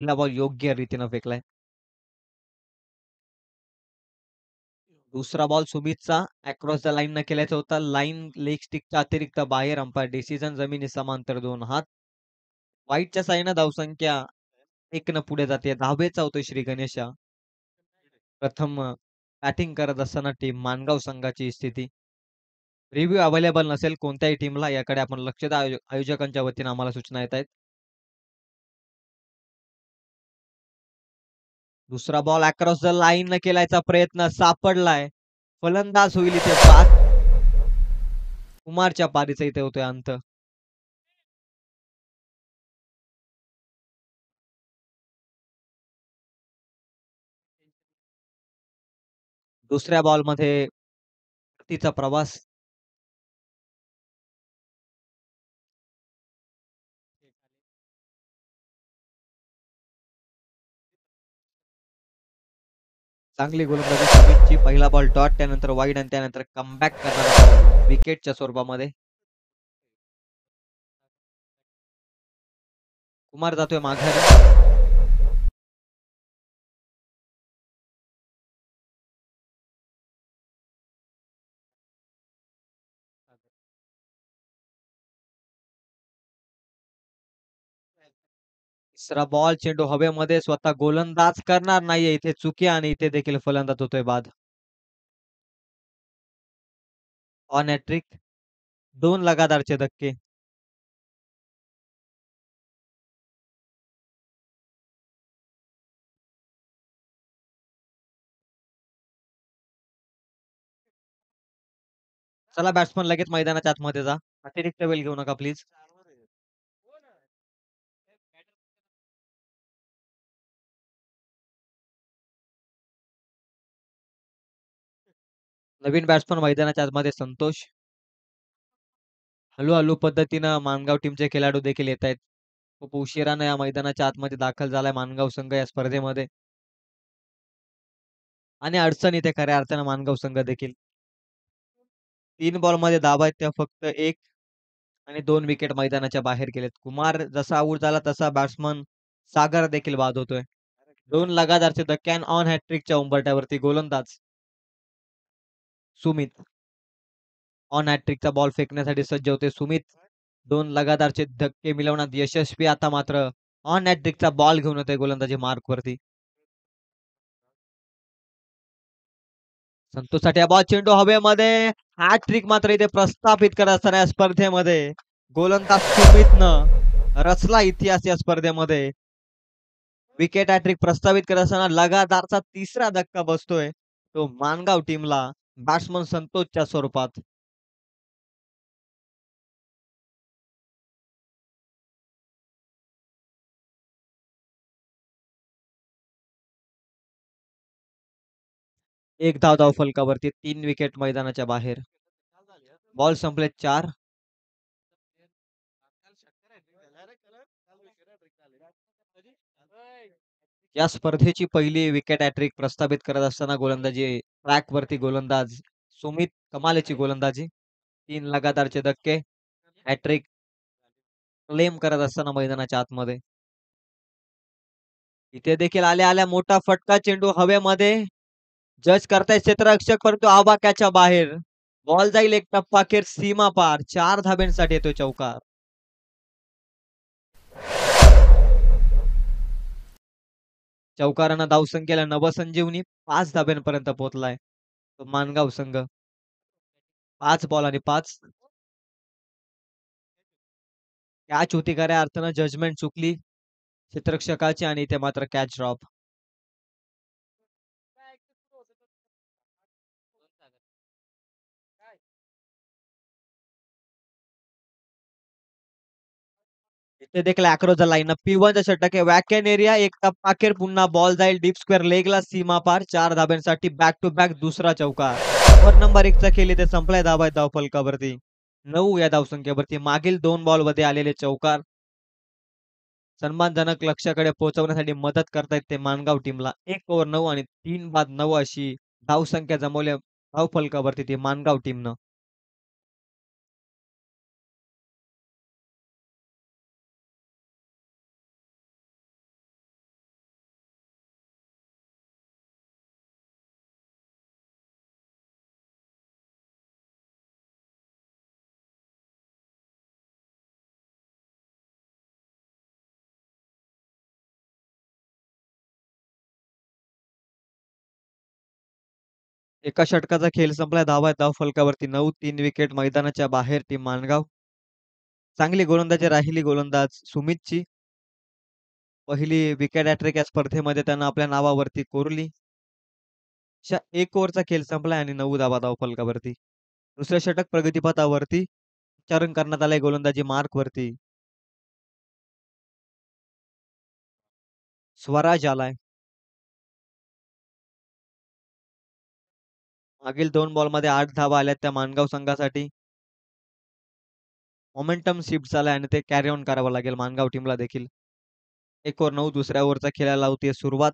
पहिला बॉल योग्य रीतीनं फेकलाय. दुसरा बॉल सुमितचा अक्रॉस द लाईन न केल्याचा होता. लाईन लेग स्टिकच्या अतिरिक्त बाहेर अंपायर डिसिजन जमिनी समांतर 2 हात. वाईटच्या साईनं धावसंख्या 1 न पुढे जाते. 10वेत धावतोय श्री गणेशा. प्रथम बॅटिंग करत असताना टीम माणगाव संघाची स्थिती. रिव्ह्यू अवेलेबल नसेल कोणत्याही टीमला याकडे आपण लक्ष द्या. आयोजकांच्या वतीने आम्हाला सूचना येत आहेत. दुसरा बॉल अक्रॉस द लाईन न केल्याचा प्रयत्न सापडलाय. फलंदाज होईल इथे बाद. कुमारच्या पारीचा इथे होतोय अंत. दुसऱ्या बॉलमध्ये तिचा प्रवास. चांगली गोलंदाजी सुमितची. पहिला बॉल डॉट त्यानंतर वाईड आणि त्यानंतर कमबॅक करणारा बॉल विकेटच्या स्वरूपामध्ये. कुमार जातोय माघारी. तिसरा बॉल चेंडू हवेमध्ये स्वतः गोलंदाज करणार नाहीये इथे चुकी आणि इथे देखील फलंदाज होतोय बाद. On hat trick. 2 लगातारचे धक्के. चला बॅट्समन लगेच मैदानाच्या आतमध्ये जा. अतिरिक्त वेळ घेऊ नका प्लीज. नवीन बॅट्समन मैदानाच्या आतमध्ये संतोष. हळू-हळू पद्धतीनं मानगाव टीमचे खेळाडू देखील येत आहेत. खूप उशिराने या मैदानाच्या आतमध्ये दाखल झालाय मानगाव संघ या स्पर्धेमध्ये. आणि अडचण इथे खऱ्या अर्थानं मानगाव संघ देखील. 3 बॉलमध्ये धावा आहेत त्या फक्त 1 आणि 2 विकेट मैदानाच्या बाहेर गेलेत. कुमार जसा आऊट झाला तसा बॅट्समन सागर देखील बाद होतोय. 2 लगातारचे धक्के आणि ऑन हॅट्रिकच्या उंबरठ्यावरती गोलंदाज सुमित. ऑन हॅट्रिकचा बॉल फेकण्यासाठी सज्ज होते सुमित. 2 लगातारचे धक्के मिळवण्यात यशस्वी. आता मात्र ऑन हॅट्रिकचा बॉल घेऊन येतोय गोलंदाजी मार्कवरती. संतोषसाठी हा बॉल चेंडू हवेमध्ये. हॅट्रिक मात्र इथे प्रस्थापित करत असताना या स्पर्धेमध्ये गोलंदाज सुमितनं रचला इतिहास या स्पर्धेमध्ये. विकेट हॅट्रिक प्रस्तावित करत असताना लगातारचा तिसरा धक्का बसतोय. तो मानगाव टीमला बॅट्समन संतोषच्या स्वरूपात. एक धाव फलकावरती 3 विकेट मैदानाच्या बाहेर. बॉल संपले 4. या स्पर्धेची पहिली विकेट हॅट्रिक प्रस्थापित करत असताना गोलंदाजी ट्रॅक वरती गोलंदाज सुमित कमालीची गोलंदाजी. 3 लगातारचे धक्के. हॅट्रिक क्लेम करत असताना मैदानाच्या आतमध्ये. इथे देखील आल्या आल्या मोठा फटका चेंडू हवेमध्ये. जज करताय क्षेत्ररक्षक परंतु आवाक्याच्या बाहेर. बॉल जाईल एक टप्पा अखेर सीमा पार. 4 धाब्यांसाठी येतोय चौकार. चौकारानं धावसंख्येला नवसंजीवनी 5 धाब्यांपर्यंत पोहोचलाय. तो मानगाव संघ. 5 बॉल आणि 5. कॅच होती खऱ्या अर्थानं जजमेंट चुकली क्षेत्ररक्षकाची आणि इथे मात्र कॅच ड्रॉप. इथे देखील अक्रॉस द लाईन P1 षटक आहे. वॅकन एरिया एक टप्पा अखेर पुन्हा बॉल जाईल डीप स्क्वेअर लेगला सीमा पार. 4 धाब्यांसाठी बॅक टू बॅक दुसरा चौकार. ओव्हर नंबर 1 चा खेळ इथे संपलाय. धावा आहेत धावफलकावरती 9 या धावसंख्येवरती. मागील 2 बॉल मध्ये आलेले चौकार सन्मानजनक लक्ष्याकडे पोहोचवण्यासाठी मदत करतायत ते मानगाव टीमला. 1 ओव्हर 9 आणि 3 बाद 9 अशी धावसंख्या जमवल्या धावफलकावरती ती मानगाव टीमनं. एका षटकाचा खेळ संपला. धावा आहेत धावफलकावरती 9. 3 विकेट मैदानाच्या बाहेर टीम माणगाव. चांगली गोलंदाजी राहिली गोलंदाज सुमितची. पहिली विकेट हॅट्रिक या स्पर्धेमध्ये त्यानं आपल्या नावावरती कोरली. अशा 1 ओव्हरचा खेळ संपलाय आणि 9 धावा धावफलकावरती. दुसरं षटक प्रगतीपथावरती. उच्चारण करण्यात आलंय गोलंदाजी मार्कवरती. स्वराज आलाय. मागील 2 बॉलमध्ये 8 धावा आल्यात त्या माणगाव संघासाठी. मोमेंटम शिफ्ट झालाय आणि ते कॅरी ऑन करावं लागेल माणगाव टीमला देखील. 1 ओव्हर 9 दुसऱ्या ओव्हरचा खेळायला होतीये सुरुवात.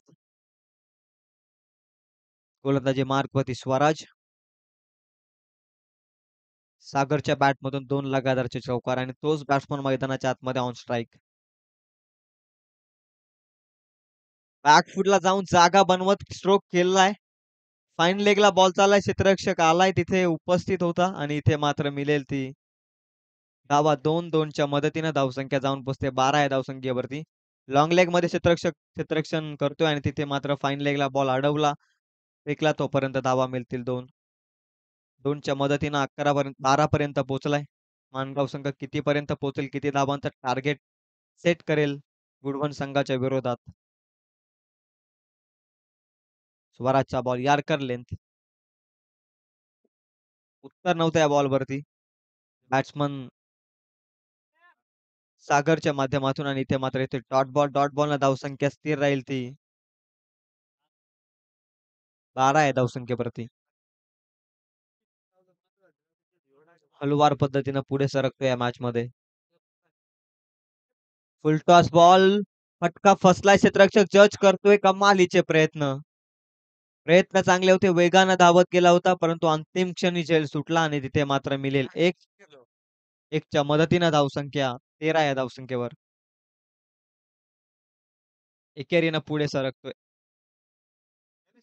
गोलंदाजी मार्कवरती स्वराज. सागरच्या बॅटमधून 2 लगातारचे चौकार आणि तोच बॅट्समन मैदानाच्या आतमध्ये ऑन स्ट्राईक. बॅकफुटला जाऊन जागा बनवत स्ट्रोक केलाय. फाईन लेगला बॉल चाललाय. क्षेत्ररक्षक आलाय तिथे उपस्थित होता आणि इथे मात्र मिळेल ती धावा. 2-2च्या मदतीने धावसंख्या जाऊन पोहोचते 12 या धावसंख्येवरती. लॉंग लेग मध्ये क्षेत्ररक्षण करतोय आणि तिथे मात्र फाईन लेगला बॉल अडवला. फेकला तोपर्यंत धावा मिळतील 2. 2च्या मदतीनं 11 पर्यंत 12 पर्यंत पोहोचलाय. माणगाव संघ कितीपर्यंत पोहोचेल, किती धावांचं टार्गेट सेट करेल गुडवन संघाच्या विरोधात. स्वराजचा बॉल यार्कर लेंथ. उत्तर नव्हतं या बॉलवरती. बॅट्समन सागरच्या माध्यमातून आणि इथे मात्र इथे डॉट बॉल धावसंख्या स्थिर राहील ती 12 या धावसंख्येवरती. हळुवार पद्धतीनं पुढे सरकतो या मॅच मध्ये. फुलटॉस बॉल फटका फसलाय. क्षेत्ररक्षक जज करतोय कमालीचे प्रयत्न. प्रयत्न चांगले होते. वेगानं धावत गेला होता परंतु अंतिम क्षणी झेल सुटला आणि तिथे मात्र मिळेल 1. 1च्या मदतीनं धावसंख्या 13 या धावसंख्येवर. एकेरीनं पुढे सरकतोय.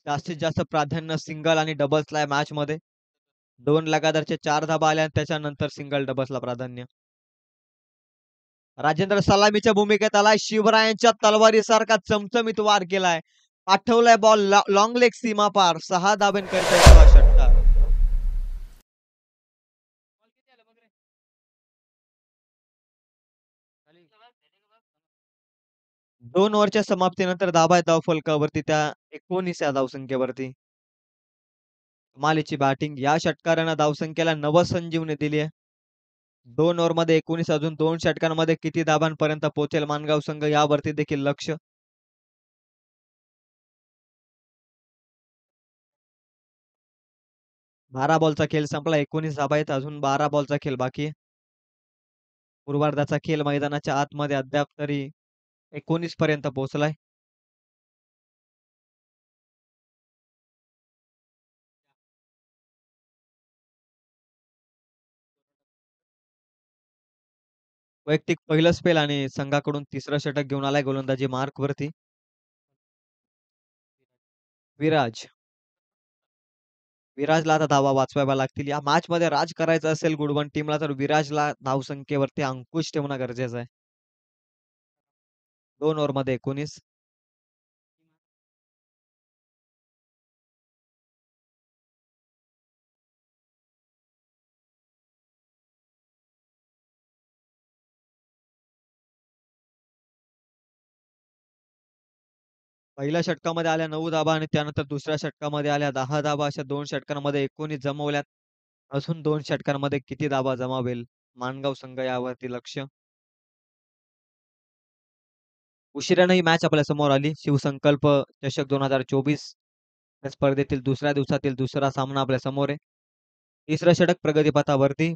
जास्तीत जास्त प्राधान्य सिंगल आणि डबल्सला आहे मॅच मध्ये. 2 लगातारचे 4 धाबा आल्या आणि त्याच्यानंतर सिंगल डबल्सला प्राधान्य. राजेंद्र सलामीच्या भूमिकेत आलाय. शिवरायांच्या तलवारीसारखा चमचमीत वार केलाय. पाठवलाय बॉल लॉंग लेग सीमा पार. 6 धाब्यांकरिता येतो षटकार. 2 ओव्हरच्या समाप्तीनंतर धाबा आहे धावफलकावरती त्या 19 या धावसंख्येवरती. कमालीची बॅटिंग. या षटकारानं धावसंख्येला नवसंजीवनी दिली आहे. 2 ओव्हरमध्ये 19 अजून 2 षटकांमध्ये किती धाबांपर्यंत पोहोचेल माणगाव संघ यावरती देखील लक्ष. 12 बॉलचा खेळ संपला. 19 धाबा आहेत. अजून 12 बॉलचा खेळ बाकी आहे. पूर्वार्धाचा खेळ मैदानाच्या आतमध्ये अद्याप तरी 19 पर्यंत पोहोचलाय. वैयक्तिक पहिलं स्पेल आणि संघाकडून तिसरं षटक घेऊन आलाय गोलंदाजी मार्कवरती. विराज. विराजला आता धावा वाचवाव्या लागतील. या मॅच मध्ये राज करायचं असेल गुडवन टीमला तर विराजला धावसंख्येवरती अंकुश ठेवणं गरजेचं आहे. 2 ओव्हरमध्ये 19. पहिल्या षटकामध्ये आल्या 9 धाबा आणि त्यानंतर दुसऱ्या षटकामध्ये आल्या 10 धाबा. अशा 2 षटकांमध्ये 19 जमवल्यात. अजून 2 षटकांमध्ये किती धाबा जमावेल माणगाव संघ यावरती लक्ष. उशिरानं ही मॅच आपल्या समोर आली. शिवसंकल्प चषक 2024 या स्पर्धेतील दुसऱ्या दिवसातील दुसरा सामना आपल्या समोर आहे. तिसरं षटक प्रगतीपथावरती.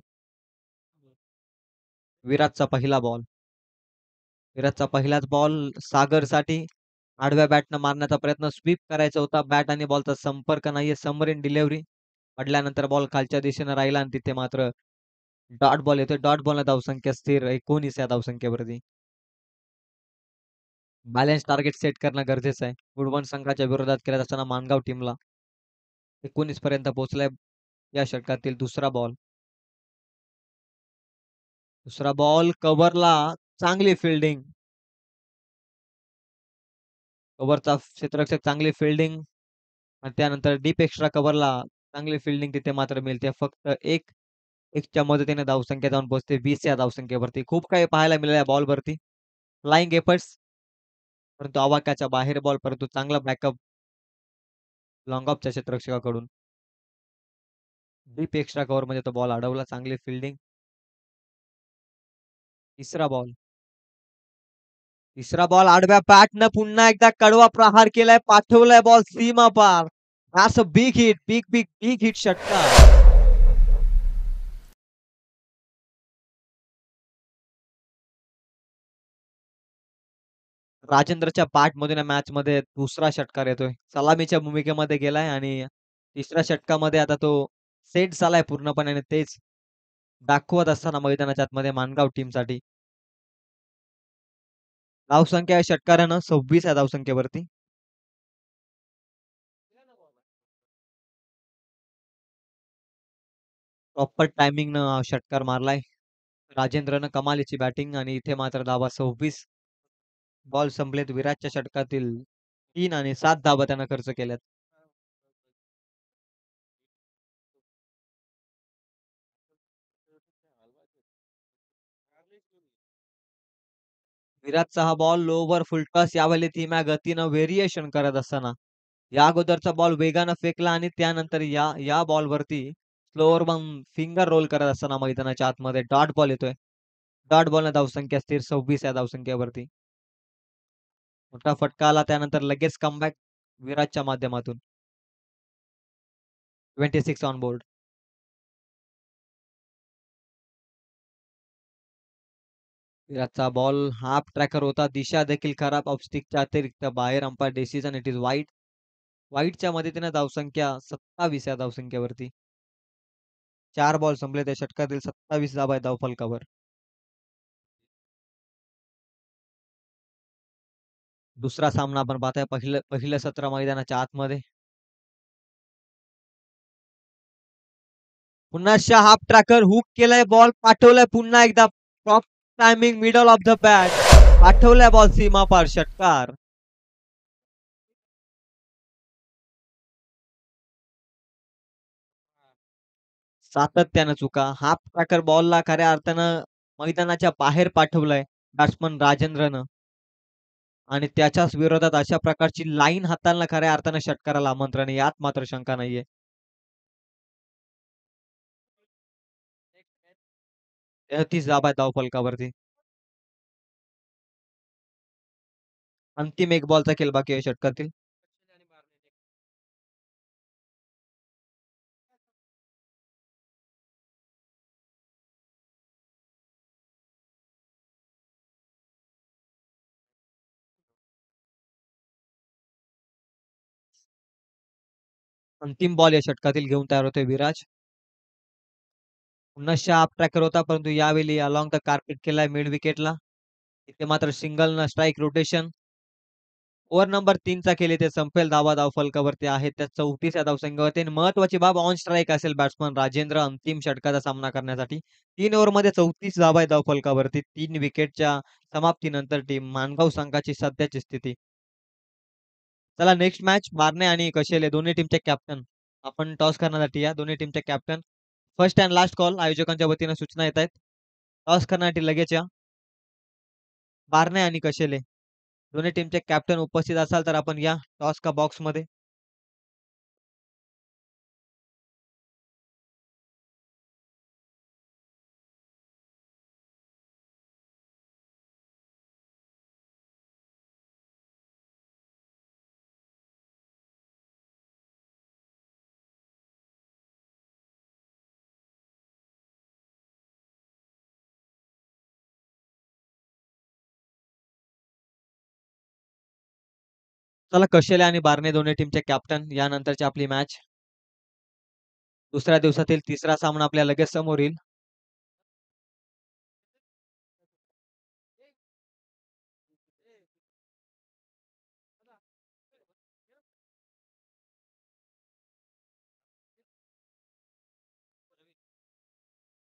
विराटचा पहिला बॉल. विराटचा पहिलाच बॉल सागरसाठी. आडव्या बॅटनं मारण्याचा प्रयत्न. स्वीप करायचा होता. बॅट आणि बॉलचा संपर्क नाहीये. समोरील डिलिव्हरी पडल्यानंतर बॉल खालच्या दिशेने राहिला आणि तिथे मात्र डॉट बॉल येतोय. डॉट बॉलला धावसंख्या स्थिर 19 या धावसंख्येवरती. बॅलन्स टार्गेट सेट करणं गरजेचं आहे. गुडवन संघाच्या विरोधात खेळत असताना माणगाव टीमला 19 पर्यंत पोहोचलाय. या षटकातील दुसरा बॉल. दुसरा बॉल कव्हरला. चांगली फिल्डिंग. कव्हरचा क्षेत्ररक्षक चांगली फिल्डिंग आणि त्यानंतर डीप एक्स्ट्रा कव्हरला चांगली फिल्डिंग तिथे मात्र मिळते. फक्त 1च्या मदतीने धावसंख्या जाऊन पोहोचते 20 या धावसंख्येवरती. खूप काही पाहायला मिळालं या बॉलवरती. फ्लाइंग एफर्ट्स, परंतु आवाक्याच्या बाहेर बॉल, परंतु चांगला बॅकअप लॉंग ऑफच्या क्षेत्ररक्षकाकडून. डीप एक्स्ट्रा कव्हरमध्ये तो बॉल अडवला. चांगली फिल्डिंग. तिसरा बॉल. तिसरा बॉल आडव्या बॅटनं पुन्हा एकदा कडवा प्रहार केलाय. पाठवलाय बॉल सीमा पार. That's a big hit. Big, big, big hit षटकार. राजेंद्रच्या बॅटमधून या मॅचमध्ये दुसरा षटकार येतोय. सलामीच्या भूमिकेमध्ये गेलाय आणि तिसऱ्या षटकामध्ये आता तो सेट झालाय पूर्णपणे आणि तेच दाखवत असताना मैदानाच्या आतमध्ये मानगाव टीमसाठी. धावसंख्या या षटकारानं 26 या धावसंख्येवरती. प्रॉपर टायमिंगनं षटकार मारलाय. राजेंद्रनं कमालीची बॅटिंग आणि इथे मात्र धावा 26. बॉल संपलेत. विराटच्या षटकातील 3 आणि 7 धावा त्यानं खर्च केल्यात. विराटचा हा बॉल लोवर फुलटॉस यावेळी धीम्या गतीनं व्हेरिएशन करत असताना या अगोदरचा बॉल वेगानं फेकला आणि त्यानंतर या या बॉलवरती स्लोअर मग फिंगर रोल करत असताना मैदानाच्या आतमध्ये डॉट बॉल येतोय. डॉट बॉलनं धावसंख्या स्थिर 26 या धावसंख्येवरती. मोठा फटका आला त्यानंतर लगेच कमबॅक विराटच्या माध्यमातून. 26 ऑन बोर्ड. विराटचा बॉल हाफ ट्रॅकर होता. दिशा देखील खराब. ऑफ स्टिकच्या अतिरिक्त बाहेर umpire decision it is wide. वाईडच्या मदतीने धावसंख्या 27 या धावसंख्येवरती. 4 बॉल संपले त्या षटकातील 27 धावा आहेत धावफलकावर. दुसरा सामना आपण पाहताय पहिलं पहिलं सत्र मैदानाच्या आतमध्ये. पुन्हा हाफ ट्रॅकर हुक केलाय. बॉल पाठवलाय पुन्हा एकदा. Top timing middle of the bat. पाठवलाय बॉल सीमापार षटकार. सातत्यानं चुका. हाफ ट्रॅकर बॉलला खऱ्या अर्थानं मैदानाच्या बाहेर पाठवलंय बॅट्समन राजेंद्रनं आणि त्याच्याच विरोधात अशा प्रकारची लाईन हाताळणं खऱ्या अर्थानं षटकाराला आमंत्रण आहे. यात मात्र शंका नाहीये. 33 धावा आहेत धावफलकावरती. अंतिम एक बॉलचा खेळ बाकी आहे षटकातील. अंतिम बॉल या षटकातील घेऊन तयार होतोय विराज. पुन्हा हाफ ट्रॅकर होता परंतु यावेळी अलॉंग द कार्पेट केलाय मिड विकेटला. इथे मात्र सिंगल न स्ट्राईक रोटेशन. ओव्हर नंबर 3चा केली ते संपेल. धावा धावफलकावरती आहेत त्या 34 या धावसंख्येवरती. आणि महत्वाची बाब ऑन स्ट्राईक असेल बॅट्समन राजेंद्र अंतिम षटकाचा सामना करण्यासाठी. 3 ओव्हरमध्ये 34 धावा आहेत धावफलकावरती. 3 विकेटच्या समाप्तीनंतर टीम मानगाव संघाची सध्याची स्थिती. चला नेक्स्ट मॅच बारणे आणि कशेले दोन्ही टीमचे कॅप्टन. आपण टॉस करण्यासाठी या दोन्ही टीमचे captain. First and last call आयोजकांच्या वतीने सूचना येत आहेत. टॉस करण्यासाठी लगेच या. बारणे आणि कशेले दोन्ही टीमचे कॅप्टन उपस्थित असाल तर आपण या टॉस का बॉक्स मध्ये. चला कशेले आणि बारणे दोन्ही टीमचे कॅप्टन यानंतरची आपली मॅच. दुसऱ्या दिवसातील तिसरा सामना आपल्या लगेच समोर येईल.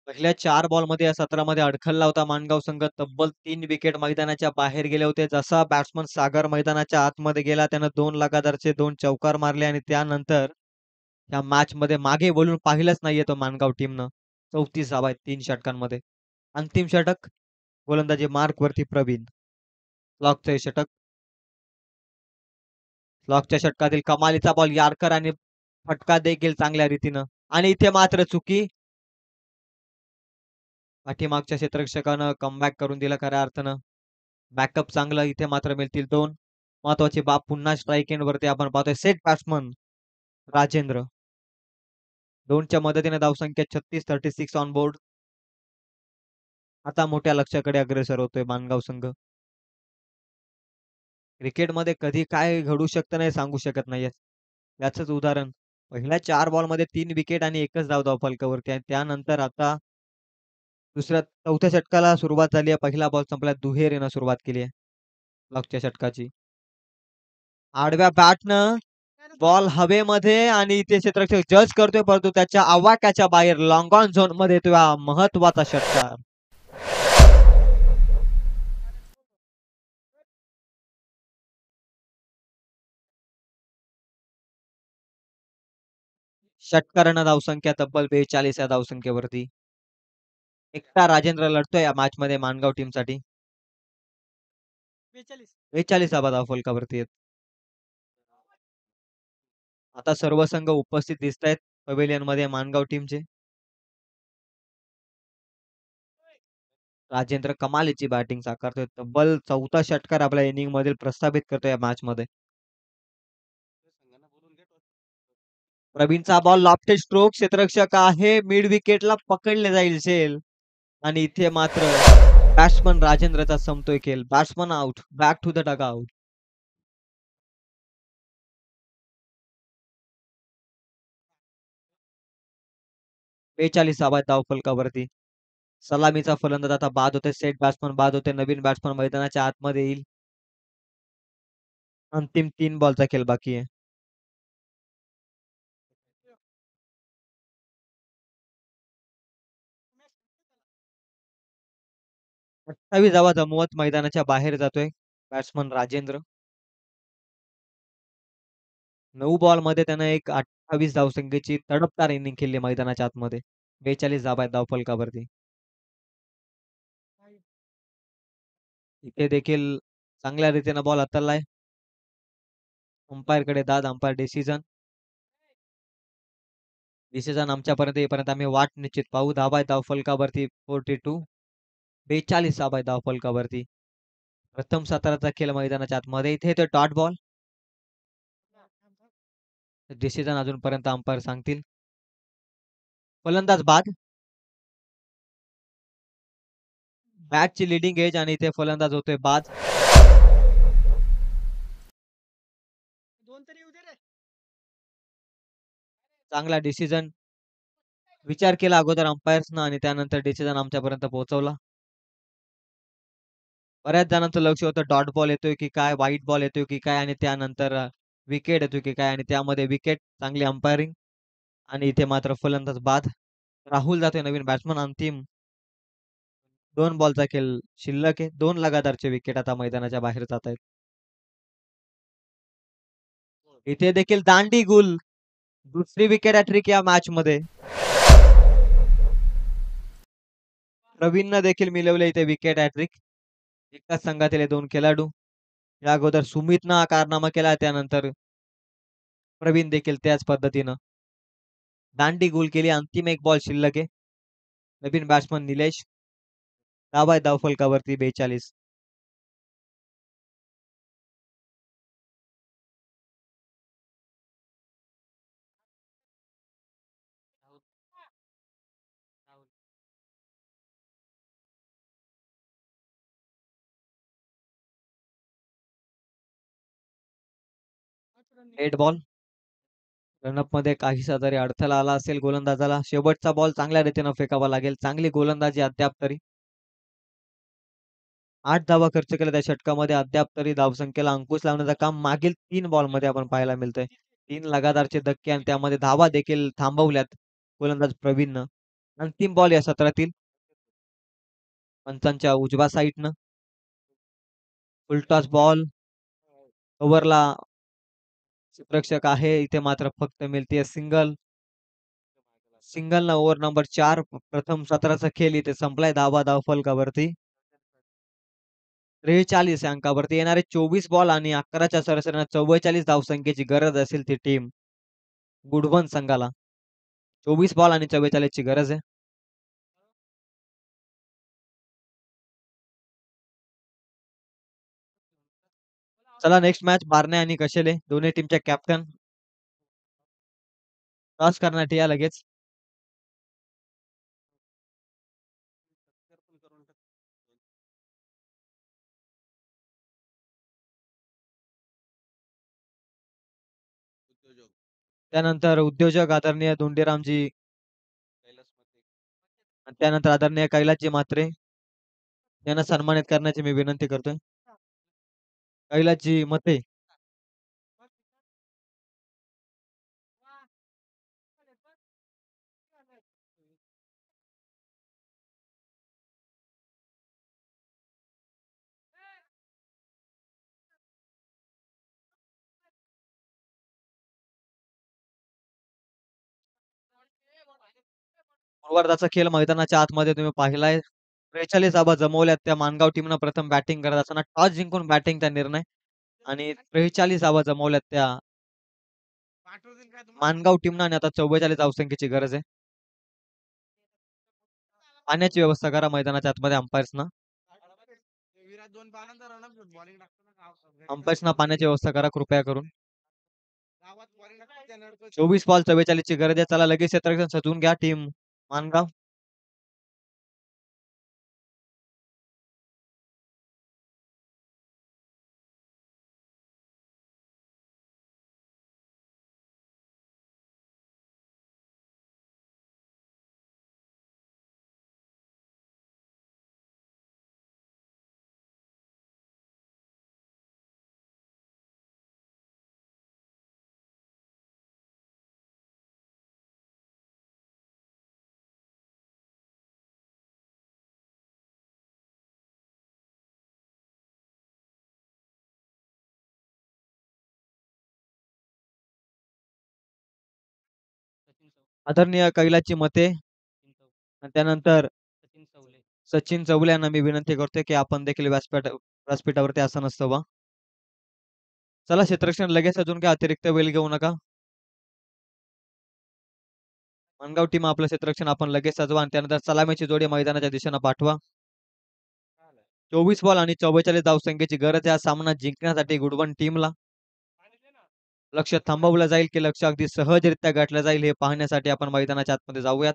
पहिल्या 4 बॉलमध्ये या सत्रामध्ये अडखळला होता मानगाव संघ. तब्बल 3 विकेट मैदानाच्या बाहेर गेले होते. जसा बॅट्समन सागर मैदानाच्या आतमध्ये गेला त्यानं 2 लगातारचे 2 चौकार मारले आणि त्यानंतर या मॅचमध्ये मागे वळून पाहिलंच नाहीये तो मानगाव टीमनं. 34 धावा आहेत 3 षटकांमध्ये. अंतिम षटक गोलंदाजी मार्कवरती प्रवीण. लॉकचं हे षटक. लॉकच्या षटकातील कमालीचा बॉल यार्कर आणि फटका देखील चांगल्या रीतीनं आणि इथे मात्र चुकी. पाठीमागच्या क्षेत्ररक्षकानं कमबॅक करून दिलं खऱ्या अर्थानं. बॅकअप चांगलं. इथे मात्र मिळतील 2. महत्वाची बाब पुन्हा स्ट्राईक एंड वरती आपण पाहतोय सेट बॅट्समन राजेंद्र. 2च्या मदतीने धावसंख्या 36 ऑन बोर्ड. आता मोठ्या लक्ष्याकडे अग्रेसर होतोय मानगाव संघ. क्रिकेटमध्ये कधी काय घडू शकतं नाही सांगू शकत नाहीये. याचंच उदाहरण पहिल्या 4 बॉलमध्ये 3 विकेट आणि एकच धाव धावफलकावरती आणि त्यानंतर आता चौथ्या षटकाला सुरुवात झाली आहे. पहिला बॉल संपला दुहेरीनं सुरुवात केली आहे मागच्या षटकाची. आडव्या बॅटनं बॉल हवेमध्ये आणि इथे क्षेत्ररक्षक जज करतोय परंतु त्याच्या आवाक्याच्या बाहेर लॉंग ऑन झोन मध्ये येतोय हा महत्वाचा षटकार. षटकारानं धावसंख्या तब्बल 42 या धावसंख्येवरती. एकटा राजेंद्र लढतोय या मॅच मध्ये मानगाव टीम साठी. 42 धावा धावफलकावरती आहेत. आता सर्व संघ उपस्थित दिसत आहेत पवेलियन मध्ये मानगाव टीमचे. राजेंद्र कमालीची बॅटिंग साकारतोय. तब्बल चौथा षटकार आपल्या इनिंग मधील प्रस्थापित करतोय या मॅच मध्ये. प्रवीणचा बॉल लॉफ्टेड स्ट्रोक क्षेत्ररक्षक आहे मिड विकेटला पकडले जाईल शेल आणि इथे मात्र बॅट्समन राजेंद्रचा संपतोय खेळ. Batsman out. Back to the dugout. 42 धावा धावफलकावरती. सलामीचा फलंदाज आता बाद होते. सेट बॅट्समन बाद होते. नवीन बॅट्समन मैदानाच्या आतमध्ये येईल. अंतिम 3 बॉलचा खेळ बाकी आहे. अठ्ठावीस धावा जमवत मैदानाच्या बाहेर जातोय बॅट्समन राजेंद्र. 9 बॉल मध्ये त्यानं एक 28 धावसंख्येची तडपदार इनिंग खेळली मैदानाच्या आतमध्ये. 42 धावा आहेत धावफलकावरती. इथे देखील चांगल्या रीतीने बॉल हाताळलाय. अंपायर कडे दाद. Umpire decision. डिसिजन आमच्यापर्यंत येईपर्यंत आम्ही वाट निश्चित पाहू. धावा आहेत धावफलकावरती 42. 42 धावा आहेत धावफलकावरती. प्रथम सत्राचा खेळ मैदानाच्या आतमध्ये. इथे येतोय डॉट बॉल. डिसिजन अजूनपर्यंत अंपायर सांगतील. फलंदाज बाद. बॅटची लिडिंग एज आणि इथे फलंदाज होतोय बाद. चांगला डिसिजन. विचार केला अगोदर अंपायर्सनं आणि त्यानंतर डिसिजन आमच्यापर्यंत पोहोचवला. बऱ्याच जणांचं लक्ष होतं डॉट बॉल येतोय की काय, व्हाईट बॉल येतोय की काय आणि त्यानंतर विकेट येतोय की काय आणि त्यामध्ये विकेट. चांगली अंपायरिंग आणि इथे मात्र फलंदाज बाद. राहुल जातोय नवीन बॅट्समन. अंतिम 2 बॉलचा खेळ शिल्लक आहे. 2 लगातारचे विकेट आता मैदानाच्या बाहेर जात आहेत. इथे देखील दांडी गुल. दुसरी विकेट हॅट्रिक या मॅच मध्ये. प्रवीणनं देखील मिळवले इथे विकेट हॅट्रिक. एकाच संघातील हे 2 खेळाडू. या अगोदर सुमितनं हा कारनामा केला. त्यानंतर प्रवीण देखील त्याच पद्धतीनं दांडी गुल केली. अंतिम 1 बॉल शिल्लक आहे. नवीन बॅट्समन निलेश. धावा आहे धावफलकावरती 42. Red ball. रनअप मध्ये काहीसा तरी अडथळा आला असेल गोलंदाजाला. शेवटचा बॉल चांगल्या रीतीनं फेकावा लागेल. चांगली गोलंदाजी अद्याप तरी. 8 धावा खर्च केल्या त्या षटकामध्ये. अद्याप तरी धावसंख्येला अंकुश लावण्याचं काम मागील 3 बॉल मध्ये आपण पाहायला मिळतंय. 3 लगातारचे धक्के आणि त्यामध्ये धावा देखील थांबवल्यात गोलंदाज प्रवीणनं. अंतिम बॉल या सत्रातील. पंचांच्या उजव्या साईडनं फुलटॉस बॉल. ओव्हरला क्षेत्ररक्षक आहे. इथे मात्र फक्त मिळतीये सिंगल. सिंगलनं ओव्हर नंबर 4 प्रथम सत्राचा खेळ इथे संपलाय. धावा धावफलकावरती 43 या अंकावरती येणारे 24 बॉल आणि 11च्या सरासरीने 44 धावसंख्येची गरज असेल ती टीम गुडवन संघाला. 24 बॉल आणि 44 ची गरज आहे. चला नेक्स्ट मॅच बारणे आणि कशेले दोन्ही टीमचे कॅप्टन टॉस करण्यात या लगेच. त्यानंतर उद्योजक आदरणीय धोंडीरामजी आणि त्यानंतर आदरणीय कैलासजी म्हात्रे यांना सन्मानित करण्याची मी विनंती करतोय. कैलासजी मते. पूर्वार्धाचा खेळ मैदानाच्या आतमध्ये तुम्ही पाहिलाय. 43 धावा जमवल्यात त्या मानगाव टीमनं प्रथम बॅटिंग करत असताना टॉस जिंकून बॅटिंगचा निर्णय आणि 43 धावा जमवल्यात त्या मानगाव टीमनं आणि आता 44 धावसंख्येची गरज आहे. पाण्याची व्यवस्था करा मैदानाच्या आतमध्ये अंपायर्सना. अंपायर्सना पाण्याची व्यवस्था करा कृपया करून. 24 बॉल 44 ची गरज आहे. चला लगेच क्षेत्ररक्षण सजवून घ्या टीम मानगाव. आदरणीय कैलासची मते आणि त्यानंतर सचिन चौगले यांना मी विनंती करतोय की आपण देखील व्यासपीठावरती आसन असावा. चला क्षेत्ररक्षण लगेच अजून काय अतिरिक्त वेळ घेऊ नका. मानगाव टीम आपलं क्षेत्ररक्षण आपण लगेच सजवा आणि त्यानंतर सलामीची जोडी मैदानाच्या दिशेने पाठवा. 24 बॉल आणि 44 धावसंख्येची गरज या सामना जिंकण्यासाठी गुडवन टीमला. लक्ष थांबवलं जाईल की लक्ष अगदी सहजरित्या गाठलं जाईल हे पाहण्यासाठी आपण मैदानाच्या आतमध्ये जाऊयात.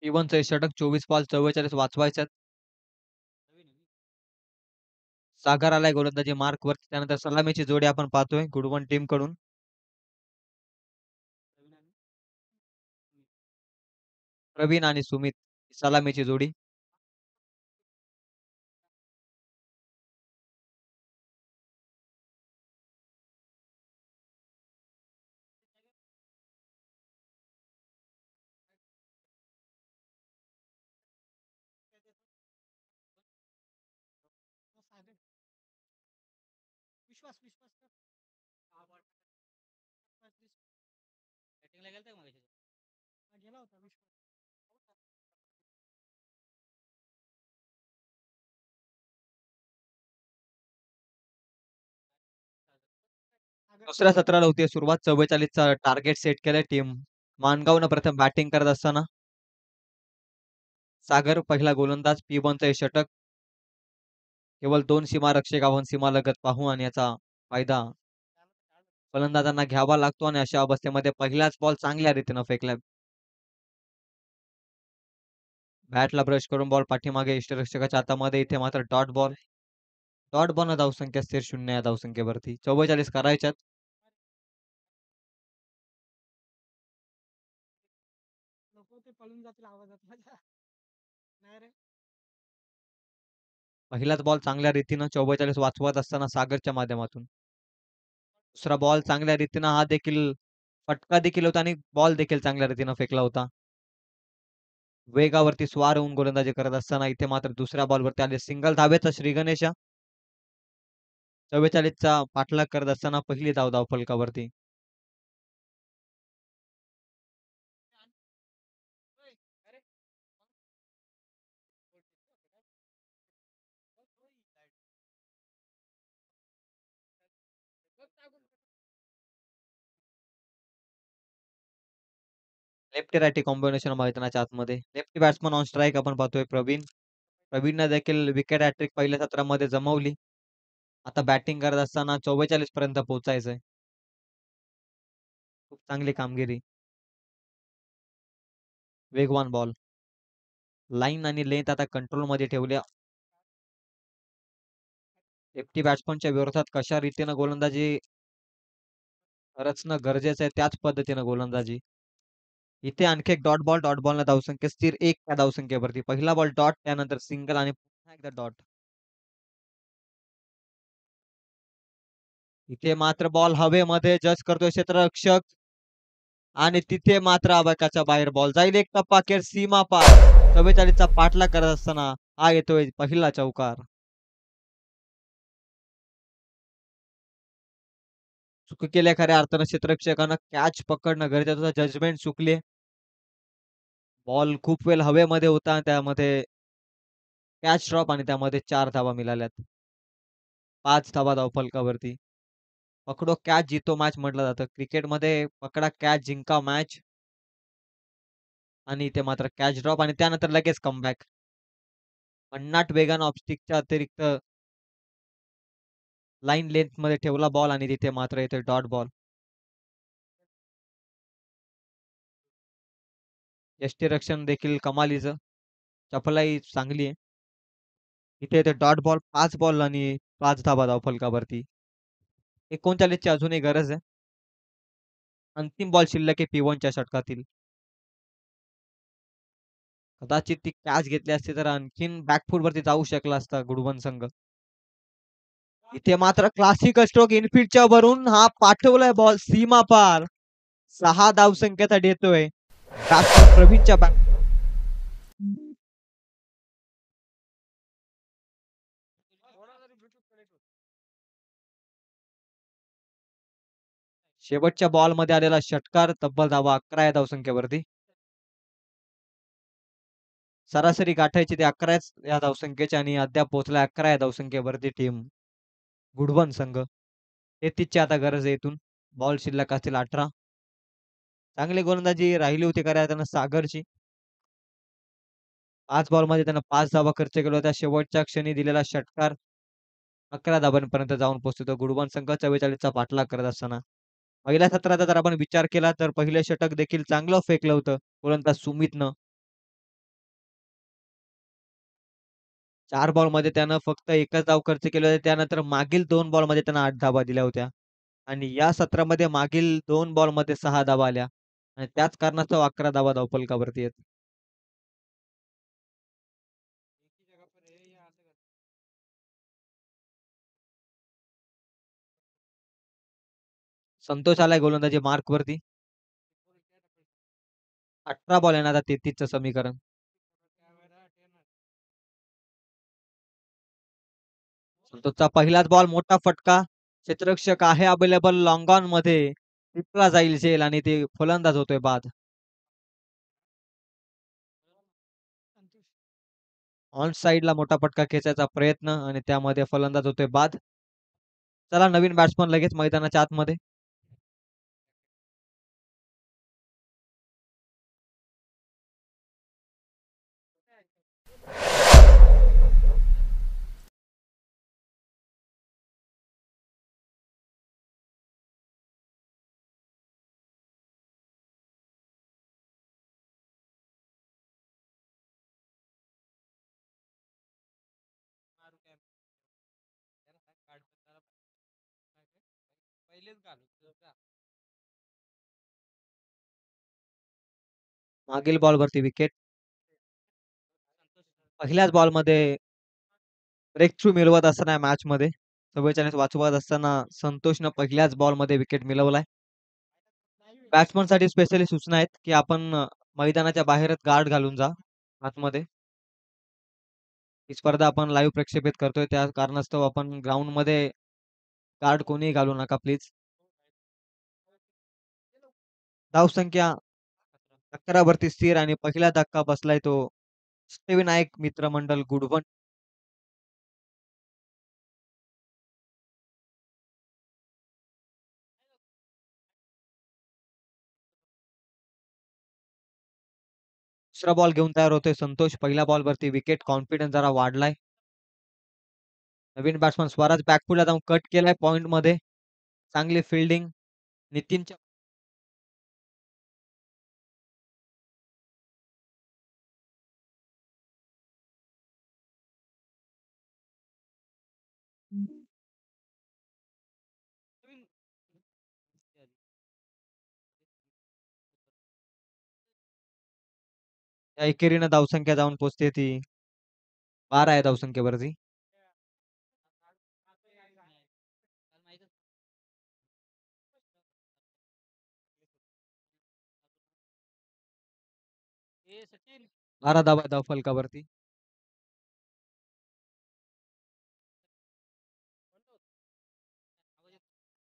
इव्हनचं षटक 24 बॉल 44 वाचवायच्यात. सागर आलाय गोलंदाजी मार्क वर. त्यानंतर सलामीची जोडी आपण पाहतोय गुडवन टीम कडून. प्रवीण आणि सुमित सलामीची जोडी. दुसऱ्या सत्राला होती सुरुवात. 44 चा टार्गेट सेट केलंय टीम मानगावनं प्रथम बॅटिंग करत असताना. सागर पहिला गोलंदाज P1चं हे षटक. केवळ 2 सीमारक्षकावर सीमालगत पाहू आणि याचा फायदा फलंदाजांना घ्यावा लागतो आणि अशा अवस्थेमध्ये पहिलाच बॉल चांगल्या रीतीनं फेकला. बॅटला ब्रश करून बॉल पाठीमागे इष्टरक्षकाच्या हातामध्ये. इथे मात्र डॉट बॉल. डॉट बॉलनं धावसंख्या स्थिर 0 या धावसंख्येवरती. 44 करायच्यात. पहिलाच बॉल चांगल्या रीतीनं 44 वाचवत असताना सागरच्या माध्यमातून. दुसरा बॉल चांगल्या रीतीनं हा देखील फटका देखील होता आणि बॉल देखील चांगल्या रीतीनं फेकला होता. वेगावरती स्वार होऊन गोलंदाजी करत असताना इथे मात्र दुसऱ्या बॉलवरती आले सिंगल धावेचा श्रीगणेशा. 44चा पाठलाग करत असताना पहिली धाव धावफलकावरती. लेफ्टी रायटी कॉम्बिनेशन मैदानाच्या आतमध्ये. लेफ्टी बॅट्समन ऑन स्ट्राईक आपण पाहतोय प्रवीण. प्रवीणनं देखील विकेट हॅट्रिक पहिल्या सत्रामध्ये जमवली. आता बॅटिंग करत असताना 44 पर्यंत पोहोचायचंय. खूप चांगली कामगिरी. वेगवान बॉल. लाईन आणि लेंथ आता कंट्रोलमध्ये ठेवल्या. लेफ्टी बॅट्समनच्या विरोधात कशा रीतीनं गोलंदाजी रचणं गरजेचं आहे त्याच पद्धतीनं गोलंदाजी. इथे आणखी एक डॉट बॉल. डॉट बॉलनं धावसंख्या स्थिर 1 या धावसंख्येवरती. पहिला बॉल डॉट, त्यानंतर सिंगल आणि पुन्हा एकदा डॉट. इथे मात्र बॉल हवेमध्ये जज करतोय क्षेत्ररक्षक आणि तिथे मात्र आबाकाच्या बाहेर बॉल जाईल. एक टप्पा अखेर सीमा पार. 44चा पाठलाग करत असताना हा येतोय पहिला चौकार. चुकी केल्या खऱ्या अर्थानं क्षेत्ररक्षकानं कॅच पकडणं गरजेचं होतं. जजमेंट चुकले. बॉल खूप वेळ हवेमध्ये होता. त्यामध्ये कॅच ड्रॉप आणि त्यामध्ये 4 धावा मिळाल्यात. 5 धावा धावफलकावरती. पकडो कॅच जितो मॅच म्हटलं जातं. क्रिकेटमध्ये पकडा कॅच जिंका मॅच. आणि इथे मात्र कॅच ड्रॉप आणि त्यानंतर लगेच कमबॅक. भन्नाट वेगानं ऑफस्टिकच्या अतिरिक्त लाईन लेंथ मध्ये ठेवला बॉल आणि तिथे मात्र येते डॉट बॉल. यष्टीरक्षण देखील कमालीचं. चपलाई चांगली आहे. इथे येते डॉट बॉल. 5 बॉल आणि 5 धावा धावफलकावरती. 39 ची अजूनही गरज आहे. अंतिम बॉल शिल्लक आहे P1च्या षटकातील. कदाचित ती कॅच घेतली असती तर आणखीन बॅकफूट वरती जाऊ शकला असता गुडवन संघ. इथे मात्र क्लासिक स्ट्रोक इनफिल्डच्या वरून हा पाठवलाय बॉल सीमा पार. 6 धावसंख्येसाठी येतोय. बॅट्समन प्रवीणच्या बॅट. शेवटच्या बॉल मध्ये आलेला षटकार तब्बल धावा 11 या धावसंख्येवरती. सरासरी गाठायची ते 11 या धावसंख्येची आणि अद्याप पोहोचला 11 या धावसंख्येवरती टीम गुडवन संघ. 33ची आता गरज आहे इथून. बॉल शिल्लक असतील 18. चांगली गोलंदाजी राहिली होती खऱ्या त्यानं सागरची. 5 बॉलमध्ये त्यानं 5 धावा खर्च केल्या होत्या. शेवटच्या क्षणी दिलेला षटकार 11 धावांपर्यंत जाऊन पोहोचतो. गुडवन संघ 44चा पाठलाग करत असताना. पहिल्या सत्राचा जर आपण विचार केला तर पहिले षटक देखील चांगलं फेकलं होतं गोलंदाज सुमितनं. 4 बॉलमध्ये त्यानं फक्त एकच धाव खर्च केली होती. त्यानंतर मागील 2 बॉलमध्ये त्यानं 8 धावा दिल्या होत्या. आणि या सत्रामध्ये मागील 2 बॉलमध्ये 6 धावा आल्या. आणि त्याच कारणास्तव 11 धावा धावफलकावरती आहेत. संतोष आलाय गोलंदाजी मार्कवरती. 18 बॉल येणार 33चं समीकरण. संतोषचा पहिलाच बॉल मोठा फटका. क्षेत्ररक्षक आहे अवेलेबल लॉंग ऑन मध्ये. टिपला जाईल झेल आणि ते फलंदाज होतोय बाद. ऑन साइडला मोठा फटका खेचायचा प्रयत्न आणि त्यामध्ये फलंदाज होतोय बाद. चला नवीन बॅट्समन लगेच मैदानाच्या आतमध्ये. मागील बॉलवरती विकेट. पहिल्याच बॉलमध्ये ब्रेक थ्रू मिळवत असताना मॅचमध्ये 44 वाचवत असताना संतोषनं पहिल्याच बॉलमध्ये विकेट मिळवलाय. बॅट्समनसाठी स्पेशली सूचना आहेत, की आपण मैदानाच्या बाहेरच गार्ड घालून जा आतमध्ये. ही स्पर्धा आपण लाईव्ह प्रक्षेपित करतोय त्या कारणास्तव आपण ग्राउंडमध्ये गार्ड कोणीही घालू नका प्लीज. धावसंख्या 11 वरती स्थिर आणि पहिला धक्का बसलाय तो अष्टविनायक मित्रमंडळ गुडवन. दुसरा बॉल घेऊन तयार होतोय संतोष. पहिल्या बॉलवरती विकेट. कॉन्फिडन्स जरा वाढलाय. नवीन बॅट्समन स्वराज बॅकफुटला जाऊन कट केलाय पॉइंट मध्ये. चांगली फिल्डिंग नितीनच्या. या एकेरीनं धावसंख्या जाऊन पोहोचते ती 12 आहे धावसंख्येवरती. सचिन 12 धावा धाव फलकावरती.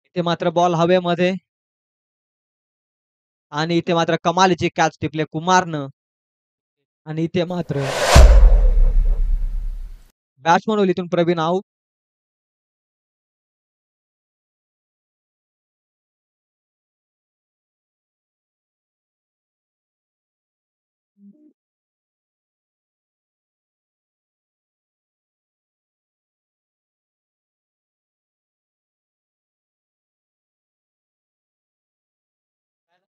इथे मात्र बॉल हवेमध्ये आणि इथे मात्र कमालीची कॅच टिपले कुमारनं आणि इथे मात्र बॅट्समन ओलीतून प्रवीण आऊट.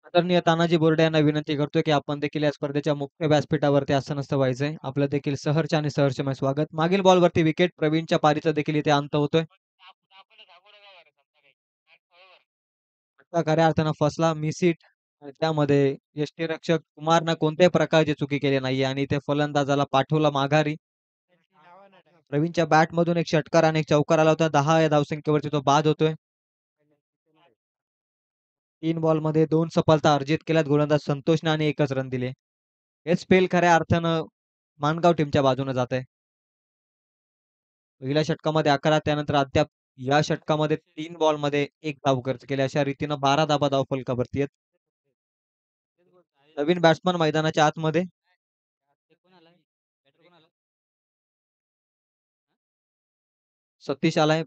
आदरणीय तानाजी बोर्डे यांना विनंती करतोय की आपण देखील या स्पर्धेच्या मुख्य व्यासपीठावरती असं नसतं व्हायचंय. आपलं देखील सहर्ष आणि सहर्षमय स्वागत. मागील बॉलवरती विकेट. प्रवीणच्या पारीचा देखील इथे अंत होतोय. फटका खऱ्या अर्थानं फसला. Miss hit. त्यामध्ये यष्टीरक्षक कुमारनं कोणत्याही प्रकारची चुकी केली नाहीये आणि इथे फलंदाजाला पाठवलं माघारी. प्रवीणच्या बॅटमधून एक षटकार आणि एक चौकार आला होता. 10 या धावसंख्येवरती तो बाद होतोय. 3 बॉलमध्ये 2 सफलता अर्जित केल्यात गोलंदाज संतोषने आणि एकच रन दिले. हे स्पेल खऱ्या अर्थानं मानगाव टीमच्या बाजूने जात आहे. पहिल्या षटकामध्ये 11 त्यानंतर अद्याप या षटकामध्ये 3 बॉलमध्ये 1 धाव खर्च केली. अशा रीतीनं 12 धावा धाव फलकावरती आहेत. नवीन बॅट्समन मैदानाच्या आतमध्ये. सतीश आलाय.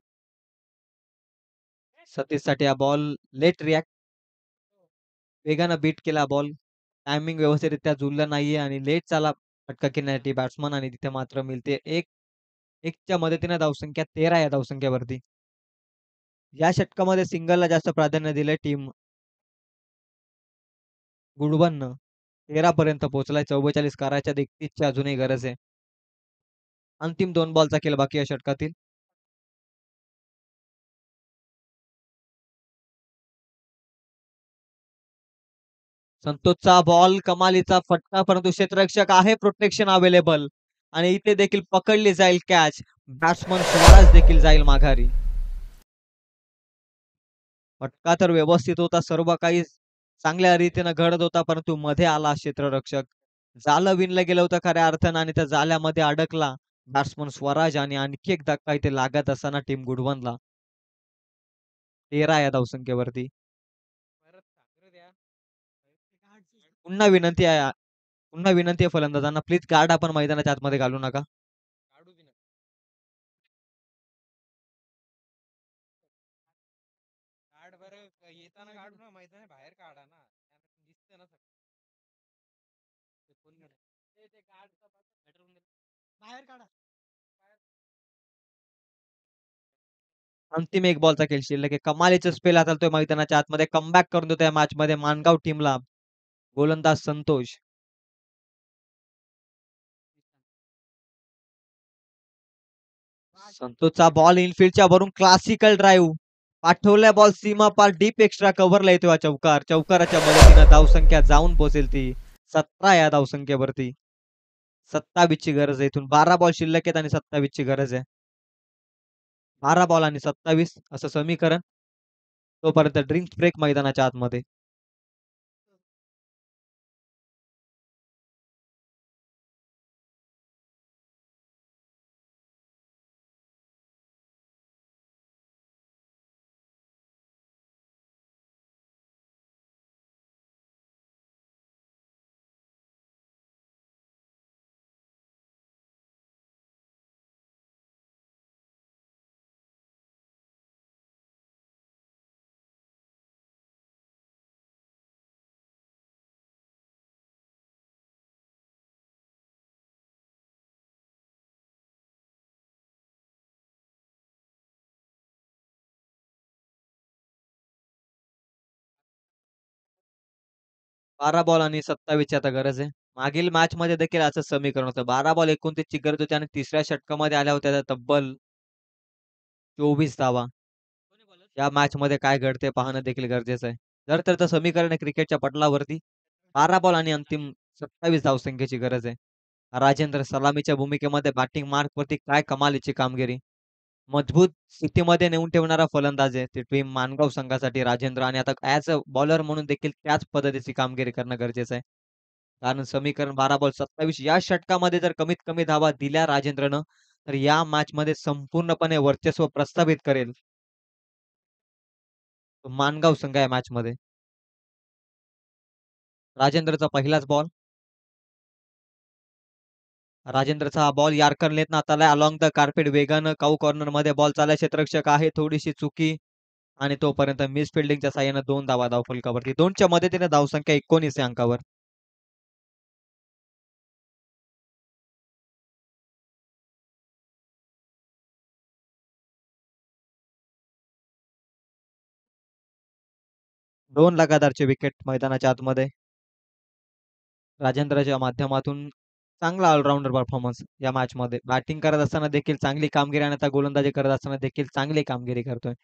सतीश साठी हा बॉल लेट रिॲक्ट. वेगानं बीट केला बॉल. टायमिंग व्यवस्थितरित्या जुळलं नाहीये आणि लेट चाला फटका घेण्यासाठी बॅट्समन आणि तिथे मात्र मिळते एकच्या मदतीने धावसंख्या 13 या धावसंख्येवरती. या षटकामध्ये सिंगलला जास्त प्राधान्य दिलंय टीम गुडवन 13 पर्यंत पोहोचलाय. 44 करायच्या 31ची अजूनही गरज आहे. अंतिम 2 बॉलचा खेळ बाकी या षटकातील. संतोषचा बॉल कमालीचा फटका परंतु क्षेत्ररक्षक आहे प्रोटेक्शन अवेलेबल आणि इथे देखील पकडली जाईल कॅच. बॅट्समन स्वराज देखील जाईल माघारी. फटका तर व्यवस्थित होता. सर्व काही चांगल्या रीतीने घडत होता परंतु मध्ये आला क्षेत्ररक्षक. जालं विणलं गेलं होतं खऱ्या अर्थानं आणि त्या जाल्यामध्ये अडकला बॅट्समन स्वराज आणि आणखी एक धक्का इथे लागत असताना टीम गुडवनला 13 या धावसंख्येवरती. पुन्हा विनंती आहे पुन्हा विनंती आहे फलंदाजांना प्लीज गार्ड आपण मैदानाच्या आतमध्ये घालू नका. अंतिम एक बॉलचा खेळ शिल्लक आहे. कमालीचा स्पेल हाताळतोय मैदानाच्या आतमध्ये. कमबॅक करून देतोय मॅच मध्ये मानगाव टीमला गोलंदाज संतोष. संतोषचा बॉल इनफिल्डच्या वरून क्लासिकल ड्राईव्ह पाठवल्या बॉल सीमा पार डीप एक्स्ट्रा कव्हरला येतो हा चौकार. चौकाराच्या मदतीनं धावसंख्या जाऊन पोहोचेल ती 17 या धावसंख्येवरती. 27 ची गरज आहे इथून. 12 बॉल शिल्लक आहेत आणि 27 ची गरज आहे. 12 बॉल आणि 27 असं समीकरण. तोपर्यंत ड्रिंक्स ब्रेक मैदानाच्या आतमध्ये. 12 बॉल आणि 27 ची आता गरज आहे. मागील मॅचमध्ये देखील असंच समीकरण होतं. 12 बॉल 29 ची गरज होती आणि तिसऱ्या षटकामध्ये आल्या होत्या त्या तब्बल 24 धावा. या मॅचमध्ये काय घडते पाहणं देखील गरजेचं आहे. जर तर समीकरण आहे क्रिकेटच्या पटलावरती 12 बॉल आणि अंतिम 27 धावसंख्येची गरज आहे. राजेंद्र सलामीच्या भूमिकेमध्ये बॅटिंग मार्कवरती काय कमालीची कामगिरी. मजबूत स्थितीमध्ये नेऊन ठेवणारा फलंदाज आहे. ते टीम मानगाव संघासाठी राजेंद्र आणि आता ॲज अ बॉलर म्हणून देखील त्याच पद्धतीची कामगिरी करणं गरजेचं आहे. कारण समीकरण 12 बॉल 27 या षटकामध्ये जर कमीत कमी धावा दिल्या राजेंद्रनं, तर या मॅचमध्ये संपूर्णपणे वर्चस्व प्रस्थापित करेल. तो मानगाव संघ या मॅचमध्ये. राजेंद्रचा पहिलाच बॉल. राजेंद्रचा हा बॉल यॉर्करनेत हाताळलाय अलोंग द कार्पेट वेगानं काऊ कॉर्नरमध्ये बॉल चाललाय. क्षेत्ररक्षक आहे. थोडीशी चुकी आणि तोपर्यंत मिस फिल्डिंगच्या साहाय्याने 2 धावा धावफलकावरती. 2च्या मदतीने धावसंख्या 19 या अंकावर. 2 लगातारचे विकेट मैदानाच्या आतमध्ये. राजेंद्रच्या माध्यमातून चांगला ऑलराउंडर परफॉर्मन्स या मॅचमध्ये. बॅटिंग करत असताना देखील चांगली कामगिरी आणि आता गोलंदाजी करत असताना देखील चांगली कामगिरी करतोय.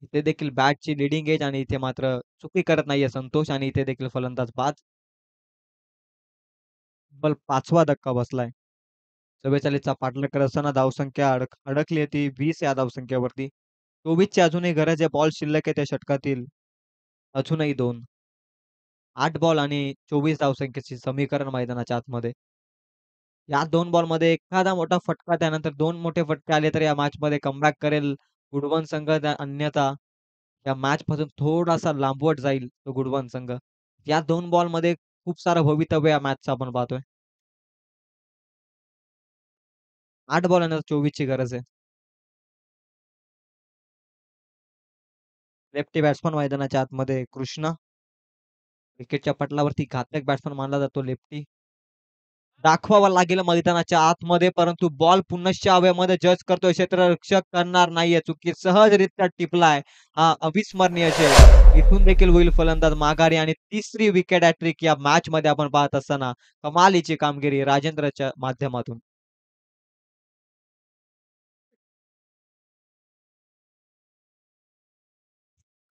इथे देखील बॅटची लीडिंग एज आणि इथे मात्र चुकी करत नाहीये संतोष आणि इथे देखील फलंदाज बाद. तब्बल 5वा धक्का बसलाय. 44चा पाठलाग करत असताना धावसंख्या अडकली आहे ती 20 या धावसंख्येवरती. 24 ची अजूनही गरज आहे. बॉल शिल्लक आहे त्या षटकातील. अजूनही 2. 8 बॉल आणि 24 धावसंख्येचे समीकरण मैदानाच्या आतमध्ये. या 2 बॉलमध्ये एखादा मोठा फटका त्यानंतर 2 मोठे फटके आले तर या मॅचमध्ये कमबॅक करेल गुडवन संघ. अन्यथा या मॅचपासून थोडासा लांबवत जाईल तो गुडवन संघ. या 2 बॉलमध्ये खूप सारं भवितव्य या मॅचचं आपण पाहतोय. 8 बॉल आणि 24 ची गरज आहे. लेफ्टी बॅट्समन मैदानाच्या आतमध्ये कृष्णा. क्रिकेटच्या पटलावरती घातक बॅट्समन मानला जातो लेफ्टी. दाखवावा लागेल मैदानाच्या आतमध्ये, परंतु बॉल पुनश्च हवेमध्ये जज करतोय क्षेत्ररक्षक करणार नाहीये चुकी. सहजरित्या टिपलाय. हा अविस्मरणीय खेळ. इथून देखील होईल फलंदाज माघारी आणि तिसरी विकेट हॅट्रिक या मॅचमध्ये आपण पाहत असताना कमालीची कामगिरी राजेंद्रच्या माध्यमातून.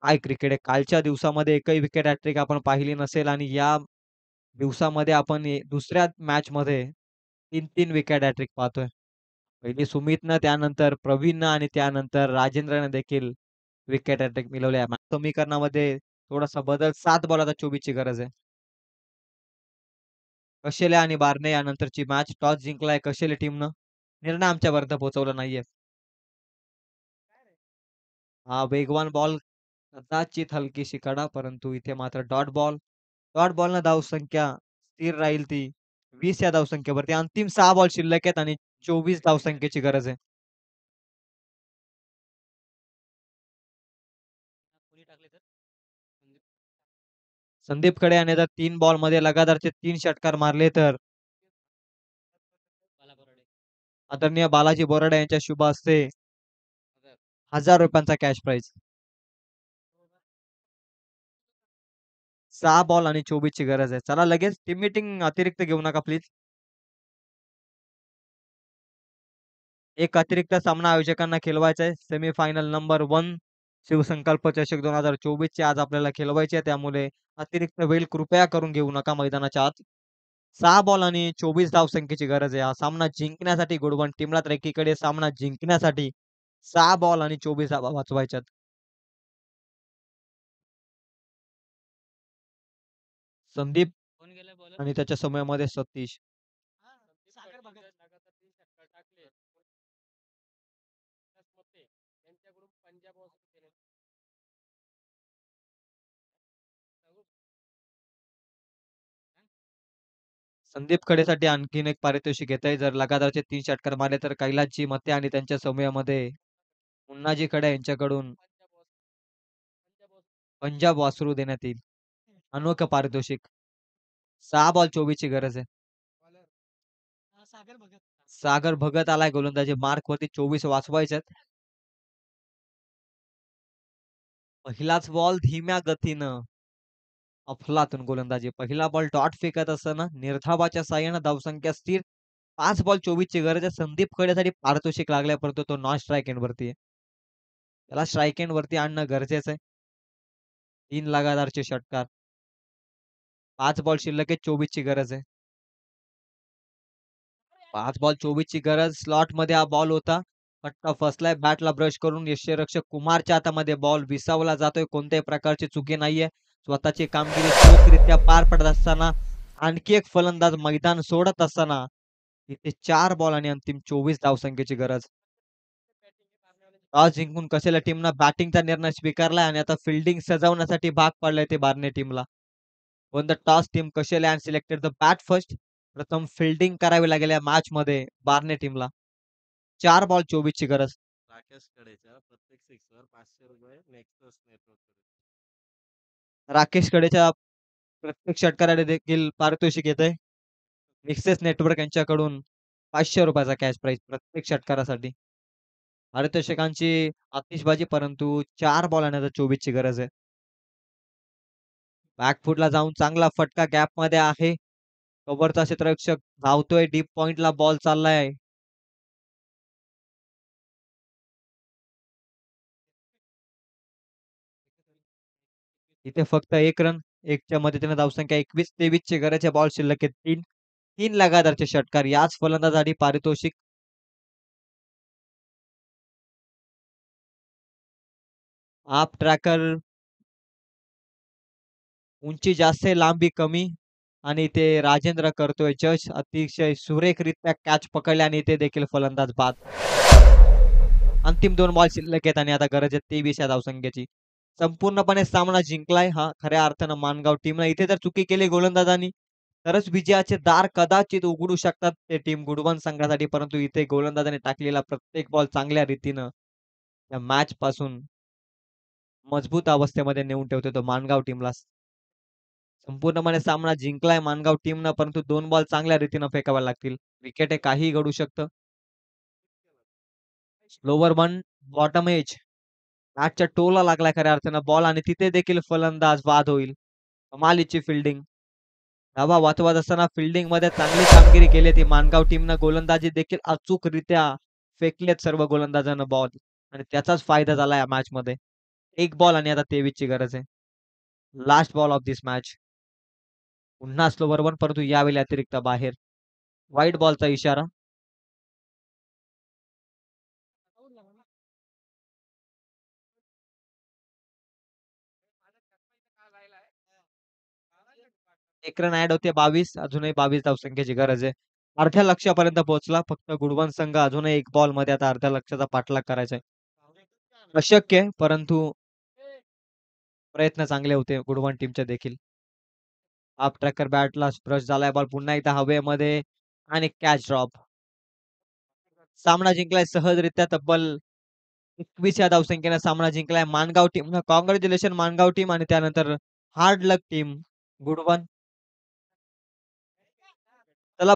काय क्रिकेट आहे. कालच्या दिवसामध्ये एकही विकेट हॅट्रिक आपण पाहिली नसेल आणि या दिवसामध्ये आपण दुसऱ्या मॅचमध्ये 3-3 विकेट हॅट्रिक पाहतोय. पहिली सुमितनं, त्यानंतर प्रवीणनं आणि त्यानंतर राजेंद्रनं देखील विकेट हॅट्रिक मिळवल्या. समीकरणामध्ये थोडासा बदल 7 बॉल आता 24 ची गरज आहे. कशेले आणि बारने यानंतरची मॅच टॉस जिंकलाय कशेले टीमनं. निर्णय आमच्यापर्यंत पोहोचवला नाहीये. हा वेगवान बॉल कदाचित हलकीशी कडा, परंतु इथे मात्र डॉट बॉल. डॉट बॉलनं धावसंख्या स्थिर राहील ती 20 या धावसंख्येवरती. अंतिम 6 बॉल शिल्लक आहेत आणि 24 धावसंख्येची गरज आहे. कोणी टाकले तर? संदीप खडे याने जर 3 बॉलमध्ये लगातारचे 3 षटकार मारले तर आदरणीय बालाजी बोराडे यांच्या शुभ हस्ते ₹1000 कॅश प्राइज. 6 बॉल आणि 24 ची गरज आहे. चला लगेच टीम मीटिंग अतिरिक्त घेऊ नका प्लीज. एक अतिरिक्त सामना आयोजकांना खेळवायचा आहे. सेमीफायनल नंबर 1 शिवसंकल्प चषक 2024 चे आज आपल्याला खेळवायचे आहे. त्यामुळे अतिरिक्त वेळ कृपया करून घेऊ नका मैदानाच्या आत. 6 बॉल आणि 24 धावसंख्येची गरज आहे. हा सामना जिंकण्यासाठी गुडवन टीमला तर एकीकडे सामना जिंकण्यासाठी 6 बॉल आणि 24 धावा वाचवायच्यात. संदीप आणि त्याच्या समूहामध्ये सतीश. संदीप कडेसाठी आणखीन एक पारितोषिक येतंय. जर लगातारचे 3 षटकार मारले तर कैलासजी मते आणि त्यांच्या समूहामध्ये मुन्नाजी खडे यांच्याकडून पंजाब वासरू देण्यात येईल. अनोखं पारितोषिक. 6 बॉल 24 ची गरज आहे. सागर भगत आलाय गोलंदाजी मार्क वरती 24 वाचवायच्यात. पहिलाच बॉल धीम्या गतीनं अफलातून गोलंदाजी. पहिला बॉल डॉट फेकत असताना निर्धावाच्या साहाय्याने धावसंख्या स्थिर. 5 बॉल 24 ची गरज आहे. संदीप खडेसाठी पारितोषिक लागलंय परंतु तो नॉन स्ट्राईक एंड वरती आहे. त्याला स्ट्राईक एंड वरती आणणं गरजेचं आहे. 3 लगातारचे षटकार. 5 बॉल शिल्लक आहे. 24 ची गरज आहे. 5 बॉल 24 ची गरज. स्लॉटमध्ये हा बॉल होता. फटका फसलाय. बॅटला ब्रश करून यष्टीरक्षक कुमारच्या हातामध्ये बॉल विसावला जातोय. कोणत्याही प्रकारची चुकी नाहीये. स्वतःची कामगिरी चोखरित्या पार पडत असताना आणखी एक फलंदाज मैदान सोडत असताना इथे 4 बॉल आणि अंतिम 24 धावसंख्येची गरज. टॉस जिंकून कसेला टीमनं बॅटिंगचा निर्णय स्वीकारलाय आणि आता फिल्डिंग सजवण्यासाठी भाग पाडलंय ते बारणे टीमला. वन द टॉस टीम कसेला and selected the bat first. प्रथम फिल्डिंग करावी लागेल या मॅच मध्ये बारणे टीमला. 4 बॉल 24 ची गरज. राकेश कडेच्या प्रत्येक षटकाराने देखील पारितोषिक येतंय. निक्सेस नेटवर्क यांच्याकडून ₹500 कॅश प्राइज प्रत्येक षटकारासाठी. पारितोषिकांची आतिषबाजी परंतु 4 बॉल आणि आता 24 ची गरज आहे. बॅकफुटला जाऊन चांगला फटका गॅपमध्ये आहे. कव्हरचा क्षेत्ररक्षक धावतोय. डीप पॉइंटला बॉल चाललाय. इथे फक्त 1 रन. 1च्या मदतीने धावसंख्या 21-23 ची गरज आहे. बॉल शिल्लक आहेत 3. 3 लगातारचे षटकार. याच फलंदाजासाठी पारितोषिक. आप ट्रॅकर उंची जास्त आहे, लांबी कमी आणि ते राजेंद्र करतोय जज. अतिशय सुरेखरित्या कॅच पकडल्या आणि इथे देखील फलंदाज बाद. अंतिम 2 बॉल शिल्लक आहेत आणि आता गरज आहे 23 या धावसंख्येची. संपूर्णपणे सामना जिंकलाय हा खऱ्या अर्थानं मानगाव टीमनं. इथे जर चुकी केली गोलंदाजांनी तरच विजयाचे दार कदाचित उघडू शकतात ते टीम गुडवन संघासाठी. परंतु इथे गोलंदाजाने टाकलेला प्रत्येक बॉल चांगल्या रीतीनं या मॅच पासून मजबूत अवस्थेमध्ये नेऊन ठेवतो तो मानगाव टीमला. संपूर्णपणे सामना जिंकलाय मानगाव टीमनं परंतु 2 बॉल चांगल्या रीतीनं फेकावे लागतील. विकेट आहे काहीही घडू शकतं. Slower one bottom edge. मॅचच्या टोला लागलाय खऱ्या अर्थानं बॉल आणि तिथे देखील फलंदाज बाद होईल. कमालीची फिल्डिंग. धावा वाचवत असताना फिल्डिंग मध्ये चांगली कामगिरी केली ती मानगाव टीमनं. गोलंदाजी देखील अचूकरित्या फेकलेत सर्व गोलंदाजांना बॉल आणि त्याचाच फायदा झाला या मॅच मध्ये. 1 बॉल आणि आता 23 ची गरज आहे. Last ball of this match. पुन्हा स्लोवर वन परंतु यावेळी अतिरिक्त बाहेर. व्हाईट बॉलचा इशारा. एक रन ऍड होते 22. अजूनही 22 धावसंख्येची गरज आहे. अर्ध्या लक्षापर्यंत पोहोचला. फक्त गुडवन संघ अजूनही 1 बॉल मध्ये आता अर्ध्या लक्षाचा पाठलाग करायचा आहे. अशक्य आहे परंतु प्रयत्न चांगले होते गुडवन टीमचे देखील. हाफ ट्रॅकर बॅटला स्पर्श झालाय. बॉल पुन्हा एकदा हवेमध्ये आणि कॅच ड्रॉप. सामना जिंकलाय सहजरित्या तब्बल 21 या धावसंख्येने सामना जिंकलाय Mangaon team. Congratulation Mangaon team आणि त्यानंतर हार्ड लक टीम गुडवन.